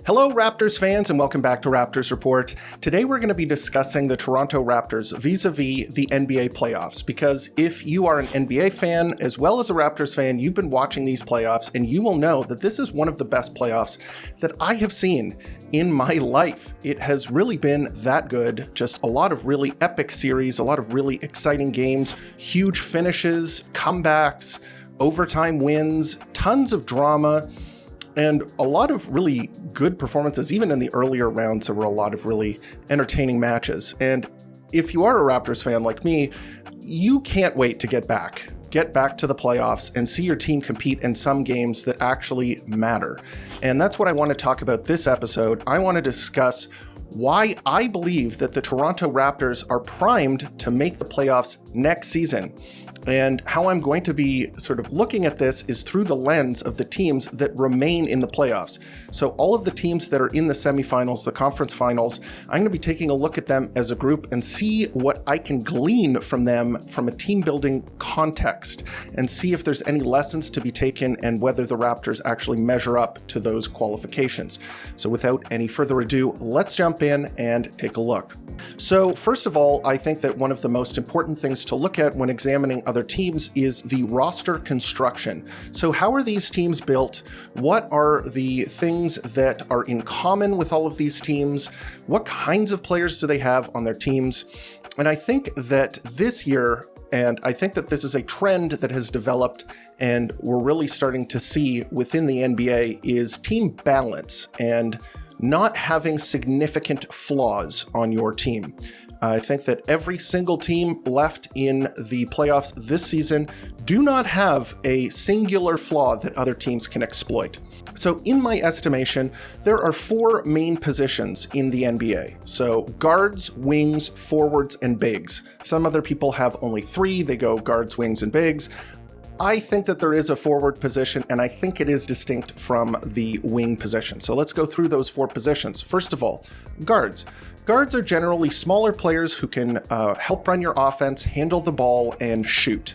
Hello, Raptors fans, and welcome back to Raptors Report. Today we're going to be discussing the Toronto Raptors vis-a-vis the NBA playoffs, because if you are an NBA fan as well as a Raptors fan, you've been watching these playoffs, and you will know that this is one of the best playoffs that I have seen in my life. It has really been that good. Just a lot of really epic series, a lot of really exciting games, huge finishes, comebacks, overtime wins, tons of drama, and a lot of really good performances. Even in the earlier rounds, there were a lot of really entertaining matches. And if you are a Raptors fan like me, you can't wait to get back to the playoffs and see your team compete in some games that actually matter. And that's what I want to talk about this episode. I want to discuss why I believe that the Toronto Raptors are primed to make the playoffs next season. And how I'm going to be sort of looking at this is through the lens of the teams that remain in the playoffs. So all of the teams that are in the semifinals, the conference finals, I'm going to be taking a look at them as a group and see what I can glean from them from a team building context and see if there's any lessons to be taken and whether the Raptors actually measure up to those qualifications. So without any further ado, let's jump in and take a look. So first of all, I think that one of the most important things to look at when examining other teams is the roster construction. So how are these teams built? What are the things that are in common with all of these teams? What kinds of players do they have on their teams? And I think that this year, and I think that this is a trend that has developed and we're really starting to see within the NBA, is team balance and not having significant flaws on your team. I think that every single team left in the playoffs this season do not have a singular flaw that other teams can exploit. So in my estimation, there are four main positions in the NBA. So guards, wings, forwards, and bigs. Some other people have only three. They go guards, wings, and bigs. I think that there is a forward position, and I think it is distinct from the wing position. So let's go through those four positions. First of all, guards. Guards are generally smaller players who can help run your offense, handle the ball, and shoot.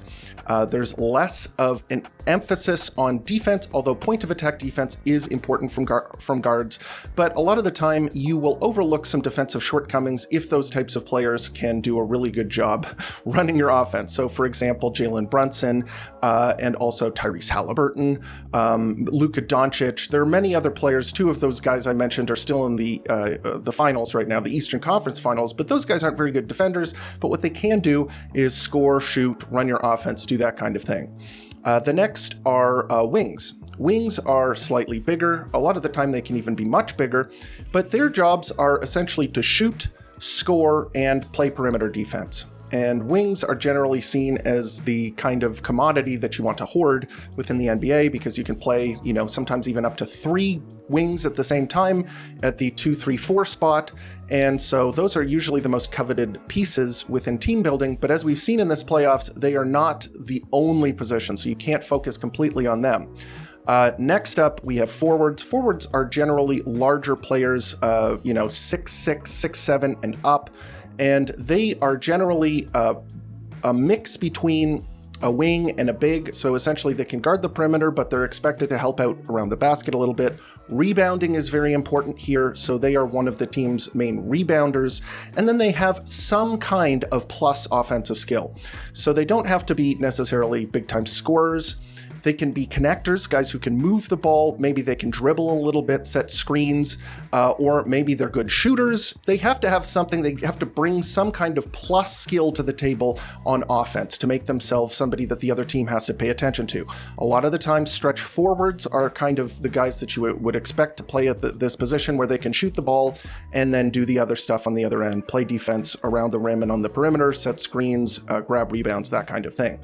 There's less of an emphasis on defense, although point of attack defense is important from guards, but a lot of the time you will overlook some defensive shortcomings if those types of players can do a really good job running your offense. So for example, Jalen Brunson and also Tyrese Halliburton, Luka Doncic. There are many other players. Two of those guys I mentioned are still in the finals right now, the Eastern Conference Finals, but those guys aren't very good defenders, but what they can do is score, shoot, run your offense, do that kind of thing. The next are wings. Wings are slightly bigger. A lot of the time they can even be much bigger, but their jobs are essentially to shoot, score, and play perimeter defense. And wings are generally seen as the kind of commodity that you want to hoard within the NBA because you can play, sometimes even up to three wings at the same time at the 2, 3, 4 spot. And so those are usually the most coveted pieces within team building. But as we've seen in this playoffs, they are not the only position, so you can't focus completely on them. Next up, we have forwards. Forwards are generally larger players, 6'6", 6'7", and up. And they are generally a mix between a wing and a big. So essentially they can guard the perimeter, but they're expected to help out around the basket a little bit. Rebounding is very important here. So they are one of the team's main rebounders. And then they have some kind of plus offensive skill. So they don't have to be necessarily big time scorers. They can be connectors, guys who can move the ball. Maybe they can dribble a little bit, set screens, or maybe they're good shooters. They have to have something. They have to bring some kind of plus skill to the table on offense to make themselves somebody that the other team has to pay attention to. A lot of the time, stretch forwards are kind of the guys that you would expect to play at this position where they can shoot the ball and then do the other stuff on the other end, play defense around the rim and on the perimeter, set screens, grab rebounds, that kind of thing.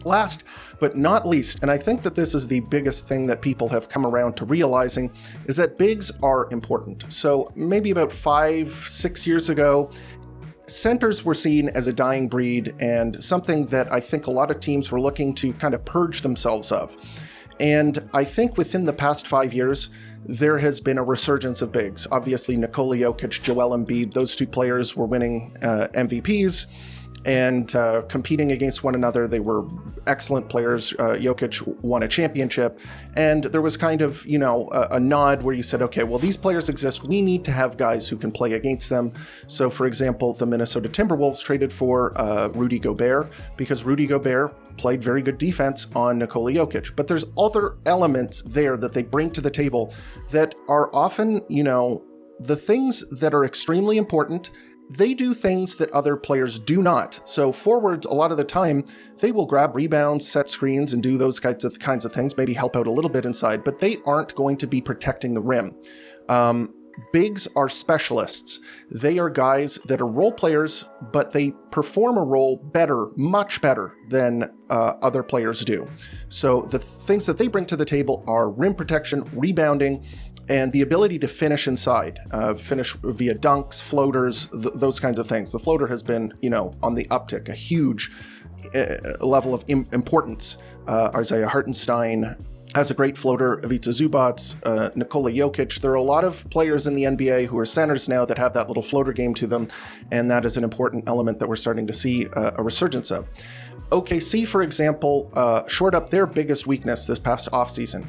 Last but not least, and I think that this is the biggest thing that people have come around to realizing, is that bigs are important. So maybe about 5-6 years ago, centers were seen as a dying breed and something that I think a lot of teams were looking to kind of purge themselves of. And I think within the past 5 years, there has been a resurgence of bigs. Obviously, Nikola Jokic, Joel Embiid, those two players were winning MVPs. and competing against one another. They were excellent players. Jokic won a championship, and there was kind of, a nod where you said, okay, well, these players exist. We need to have guys who can play against them. So, for example, the Minnesota Timberwolves traded for Rudy Gobert because Rudy Gobert played very good defense on Nikola Jokic. But there's other elements there that they bring to the table that are often, the things that are extremely important. They do things that other players do not. So forwards, a lot of the time, they will grab rebounds, set screens, and do those kinds of things, maybe help out a little bit inside, but they aren't going to be protecting the rim. Bigs are specialists. They are guys that are role players, but they perform a role better, much better than other players do. So the things that they bring to the table are rim protection, rebounding, and the ability to finish inside, finish via dunks, floaters, those kinds of things. The floater has been, on the uptick, a huge level of importance. Isaiah Hartenstein has a great floater, Ivica Zubac, Nikola Jokic. There are a lot of players in the NBA who are centers now that have that little floater game to them, and that is an important element that we're starting to see a resurgence of. OKC, for example, shored up their biggest weakness this past offseason,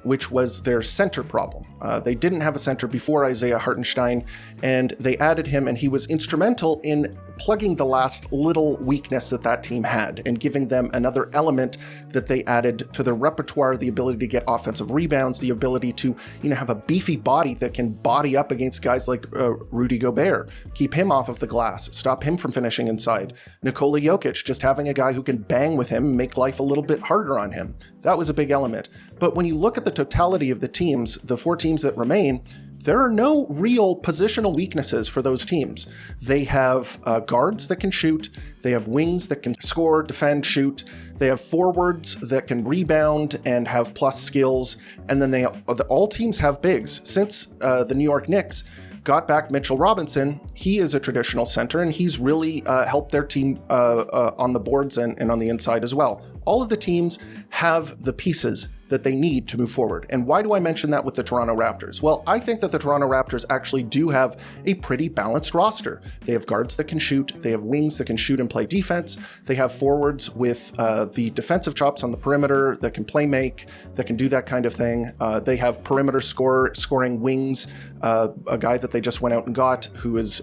which was their center problem. They didn't have a center before Isaiah Hartenstein, and they added him, and he was instrumental in plugging the last little weakness that team had and giving them another element that they added to their repertoire, the ability to get offensive rebounds, the ability to, have a beefy body that can body up against guys like Rudy Gobert, keep him off of the glass, stop him from finishing inside. Nikola Jokic, just having a guy who can bang with him, make life a little bit harder on him. That was a big element. But when you look at the totality of the teams, the 4 teams that remain, there are no real positional weaknesses for those teams. They have guards that can shoot. They have wings that can score, defend, shoot. They have forwards that can rebound and have plus skills. And then all teams have bigs. Since the New York Knicks got back Mitchell Robinson, he is a traditional center, and he's really helped their team on the boards and on the inside as well. All of the teams have the pieces that they need to move forward. And why do I mention that with the Toronto Raptors? Well, I think that the Toronto Raptors actually do have a pretty balanced roster. They have guards that can shoot, they have wings that can shoot and play defense, they have forwards with the defensive chops on the perimeter that can play make, that can do that kind of thing. They have perimeter scoring wings, a guy that they just went out and got who is,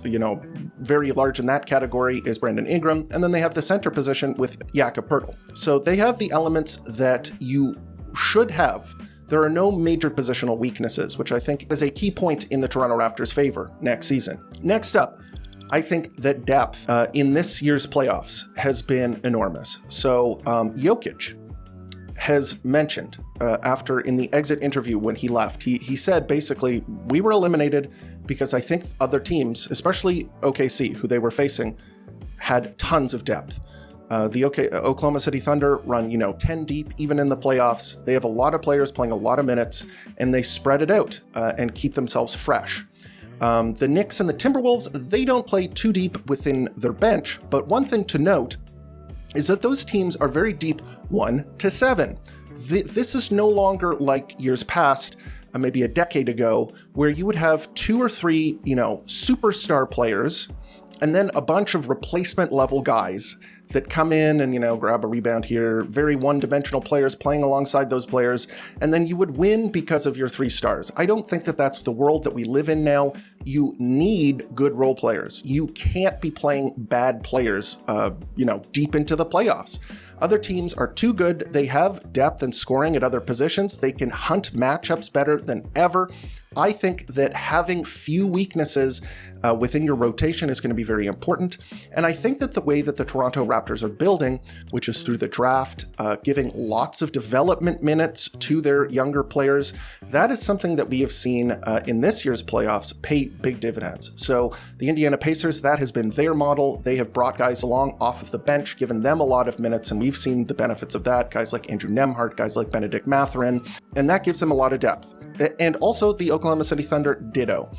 very large in that category is Brandon Ingram. And then they have the center position with Jakob Poeltl. So they have the elements that you should have. There are no major positional weaknesses, which I think is a key point in the Toronto Raptors' favor next season. Next up, I think that depth in this year's playoffs has been enormous. So Jokic has mentioned after in the exit interview when he left, he said basically, we were eliminated because I think other teams, especially OKC, who they were facing, had tons of depth. The Oklahoma City Thunder run, 10 deep, even in the playoffs. They have a lot of players playing a lot of minutes, and they spread it out and keep themselves fresh. The Knicks and the Timberwolves, they don't play too deep within their bench, but one thing to note is that those teams are very deep 1 to 7. This is no longer like years past, maybe a decade ago, where you would have 2 or 3, superstar players, and then a bunch of replacement level guys that come in and, grab a rebound here, very one-dimensional players playing alongside those players, and then you would win because of your 3 stars. I don't think that that's the world that we live in now. You need good role players. You can't be playing bad players, deep into the playoffs. Other teams are too good. They have depth and scoring at other positions. They can hunt matchups better than ever. I think that having few weaknesses within your rotation is going to be very important. And I think that the way that the Toronto Raptors are building, which is through the draft, giving lots of development minutes to their younger players, that is something that we have seen in this year's playoffs pay big dividends. So the Indiana Pacers, that has been their model. They have brought guys along off of the bench, given them a lot of minutes, and we've seen the benefits of that. Guys like Andrew Nembhard, guys like Benedict Mathurin, and that gives them a lot of depth. And also the Oklahoma City Thunder, ditto.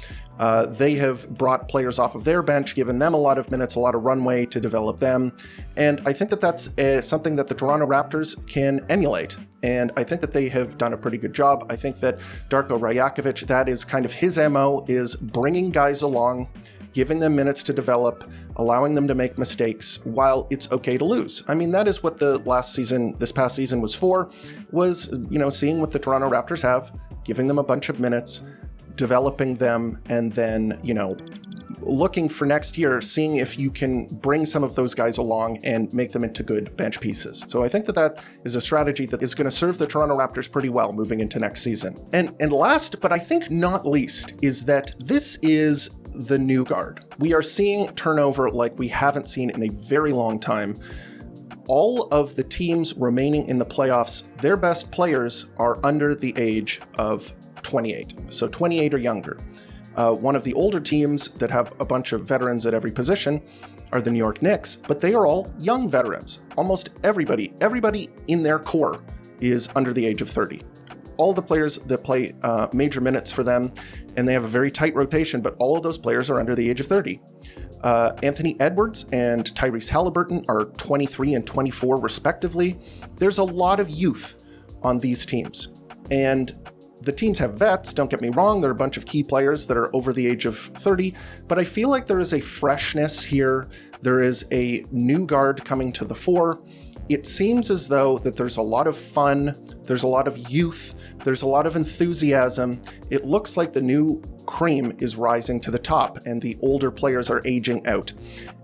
They have brought players off of their bench, given them a lot of minutes, a lot of runway to develop them. And I think that that's something that the Toronto Raptors can emulate. And I think that they have done a pretty good job. I think that Darko Rajakovic, that is kind of his MO, is bringing guys along, giving them minutes to develop, allowing them to make mistakes while it's okay to lose. I mean, that is what this past season was for, was, seeing what the Toronto Raptors have, giving them a bunch of minutes, developing them, and then, looking for next year, seeing if you can bring some of those guys along and make them into good bench pieces. So I think that is a strategy that is going to serve the Toronto Raptors pretty well moving into next season. And last, but I think not least, is that this is the new guard. We are seeing turnover like we haven't seen in a very long time. All of the teams remaining in the playoffs, their best players are under the age of 28. So 28 or younger. One of the older teams that have a bunch of veterans at every position are the New York Knicks, but they are all young veterans. Almost everybody in their core is under the age of 30. All the players that play major minutes for them, and they have a very tight rotation, but all of those players are under the age of 30. Anthony Edwards and Tyrese Halliburton are 23 and 24 respectively. There's a lot of youth on these teams. And the teams have vets, don't get me wrong, there are a bunch of key players that are over the age of 30, but I feel like there is a freshness here. There is a new guard coming to the fore. It seems as though that there's a lot of fun, there's a lot of youth, there's a lot of enthusiasm. It looks like the new cream is rising to the top and the older players are aging out.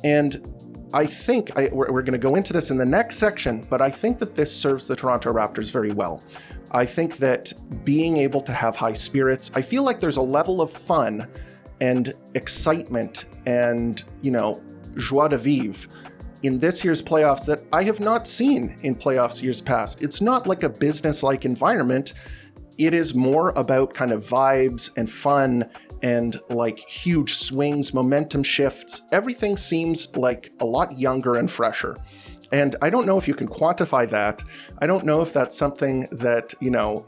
And I think we're going to go into this in the next section, but I think that this serves the Toronto Raptors very well. I think that being able to have high spirits, I feel like there's a level of fun and excitement and, joie de vivre in this year's playoffs that I have not seen in playoffs years past. It's not like a business-like environment. It is more about kind of vibes and fun and like huge swings, momentum shifts. Everything seems like a lot younger and fresher. And I don't know if you can quantify that. I don't know if that's something that,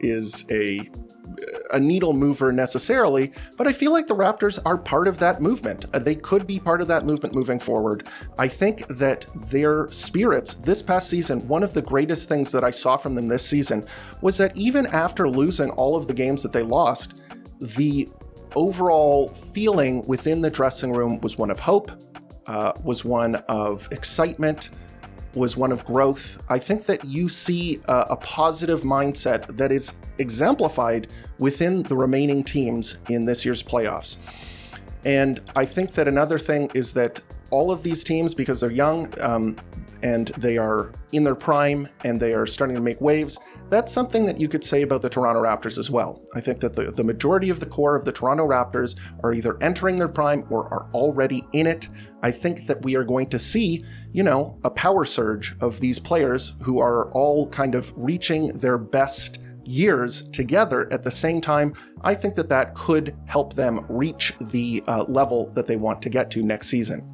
is a needle mover necessarily, but I feel like the Raptors are part of that movement. They could be part of that movement moving forward. I think that their spirits this past season, one of the greatest things that I saw from them this season was that even after losing all of the games that they lost, the overall feeling within the dressing room was one of hope, was one of excitement, was one of growth. I think that you see a positive mindset that is exemplified within the remaining teams in this year's playoffs. And I think that another thing is that all of these teams, because they're young and they are in their prime and they are starting to make waves, that's something that you could say about the Toronto Raptors as well. I think that the majority of the core of the Toronto Raptors are either entering their prime or are already in it. I think that we are going to see, a power surge of these players who are all kind of reaching their best years together at the same time. I think that could help them reach the level that they want to get to next season.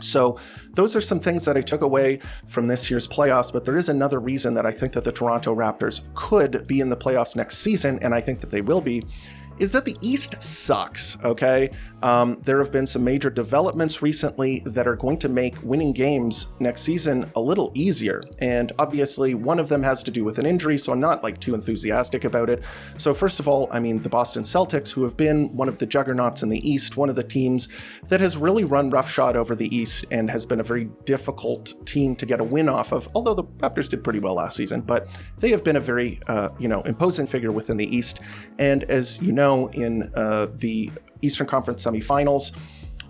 So those are some things that I took away from this year's playoffs, but there is another reason that I think that the Toronto Raptors could be in the playoffs next season, and I think that they will be, is that the East sucks, okay? There have been some major developments recently that are going to make winning games next season a little easier. And obviously one of them has to do with an injury, so I'm not too enthusiastic about it. So first of all, the Boston Celtics, who have been one of the juggernauts in the East, one of the teams that has really run roughshod over the East and has been a very difficult team to get a win off of, although the Raptors did pretty well last season, but they have been a very, imposing figure within the East. And as you know, in the Eastern Conference semifinals,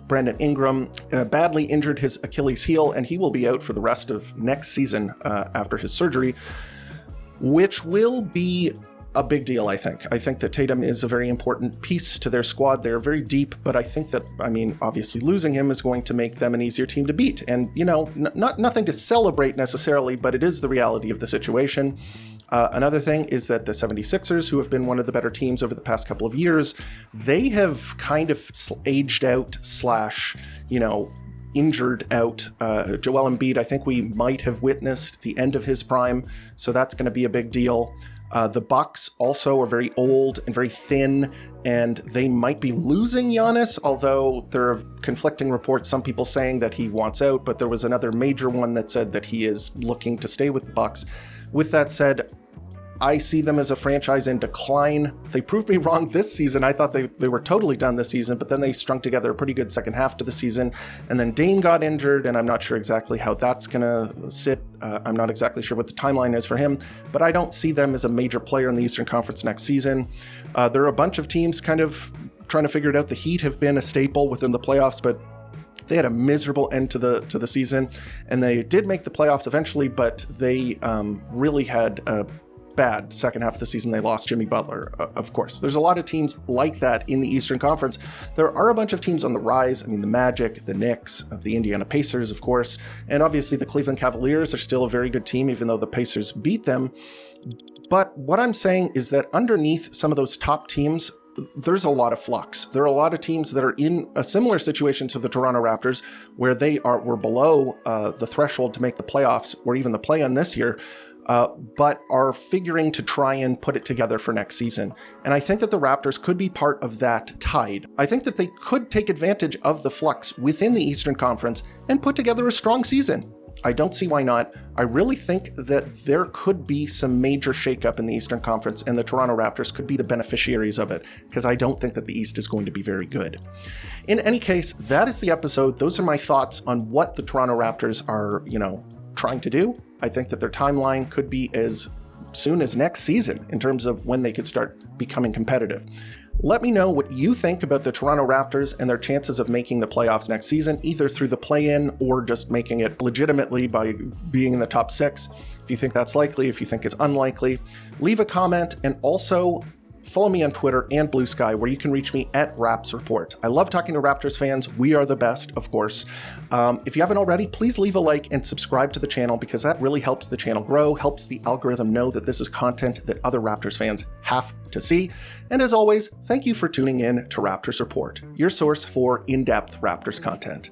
Brandon Ingram badly injured his Achilles heel, and he will be out for the rest of next season after his surgery, which will be a big deal, I think. I think that Tatum is a very important piece to their squad. They're very deep, but I think that, obviously losing him is going to make them an easier team to beat. And, nothing to celebrate necessarily, but it is the reality of the situation. Another thing is that the 76ers, who have been one of the better teams over the past couple of years, they have kind of aged out / injured out. Joel Embiid, I think we might have witnessed the end of his prime, so that's going to be a big deal. The Bucks also are very old and very thin, and they might be losing Giannis, although there are conflicting reports, some people saying that he wants out, but there was another major one that said that he is looking to stay with the Bucks. With that said, I see them as a franchise in decline. They proved me wrong this season. I thought they were totally done this season, but then they strung together a pretty good second half to the season. And then Dame got injured, and I'm not sure exactly how that's going to sit. I'm not exactly sure what the timeline is for him, but I don't see them as a major player in the Eastern Conference next season. There are a bunch of teams kind of trying to figure it out. The Heat have been a staple within the playoffs, but they had a miserable end to the season, and they did make the playoffs eventually, but they really had a bad second half of the season. They lost Jimmy Butler, of course. There's a lot of teams like that in the Eastern Conference. There are a bunch of teams on the rise. I mean, the Magic, the Knicks, the Indiana Pacers, of course, and obviously the Cleveland Cavaliers are still a very good team, even though the Pacers beat them. But what I'm saying is that underneath some of those top teams, there's a lot of flux. There are a lot of teams that are in a similar situation to the Toronto Raptors, where were below the threshold to make the playoffs or even the play-in this year, but are figuring to try and put it together for next season. And I think that the Raptors could be part of that tide. I think that they could take advantage of the flux within the Eastern Conference and put together a strong season. I don't see why not. I really think that there could be some major shakeup in the Eastern Conference, and the Toronto Raptors could be the beneficiaries of it, because I don't think that the East is going to be very good. In any case, that is the episode. Those are my thoughts on what the Toronto Raptors are, trying to do. I think that their timeline could be as soon as next season in terms of when they could start becoming competitive. Let me know what you think about the Toronto Raptors and their chances of making the playoffs next season, either through the play-in or just making it legitimately by being in the top 6. If you think that's likely, if you think it's unlikely, leave a comment, and also follow me on Twitter and Blue Sky, where you can reach me at Raps Report. I love talking to Raptors fans. We are the best, of course. If you haven't already, please leave a like and subscribe to the channel, because that really helps the channel grow, helps the algorithm know that this is content that other Raptors fans have to see. And as always, thank you for tuning in to Raptors Report, your source for in-depth Raptors content.